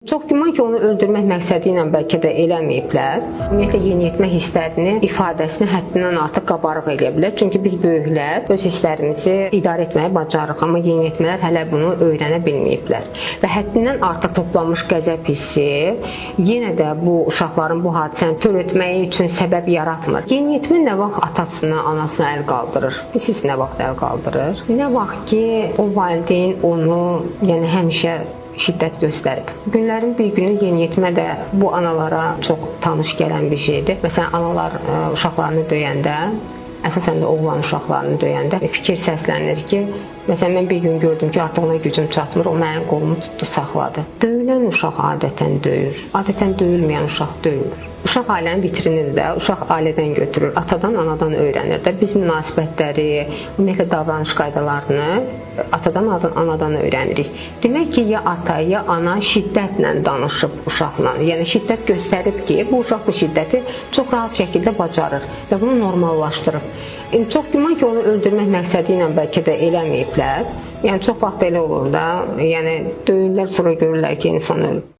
Çox güman ki, onu öldürmək məqsədi ilə bəlkə də eləməyiblər. Ümumiyyətlə, yeniyetmə hisslərini ifadəsini həddindən artıq qabarıq eləyə bilər. Çünki biz böyüklər öz hisslərimizi idarə etməyi bacarırıq, amma yeniyetmələr hələ bunu öyrənə bilməyiblər. Və həddindən artıq toplanmış qəzəb hissi yenə də bu uşaqların bu hadisəni törətməyi üçün səbəb yaratmır. Yeniyetmə nə vaxt atasına, anasına əl qaldırır? Siz nə vaxt əl qaldırır? Nə vaxt ki, o valideyn onu, yəni həmişə şiddət göstərib. Günlərin bir günü yeniyetmə də bu analara çox tanış gələn bir şeydir. Məsələn, analar uşaqlarını döyəndə, əsasən də oğlan uşaqlarını döyəndə fikir səslənir ki, məsələn, mən bir gün gördüm ki, artıq ona gücüm çatmır, o mənim qolumu tutdu, saxladı. Döyülən uşaq adətən döyür, adətən döyülməyən uşaq döyülür. Uşaq ailənin vitrinini də uşaq ailədən götürür, atadan, anadan öyrənir də. Biz münasibətləri, ümumiyyətlə davranış qaydalarını atadan, anadan öyrənirik. Demək ki, ya ata, ya ana şiddətlə danışıb uşaqla, yəni şiddət göstərib ki, bu uşaq bu şiddəti çox rahat şəkildə bacarır və bunu normallaşdırıb. Çox güman ki, onu öldürmək məqsədi ilə bəlkə də eləməyiblər. Yəni çox vaxt elə olur da, yəni döyürlər, sonra görürlər ki, insan ölüb.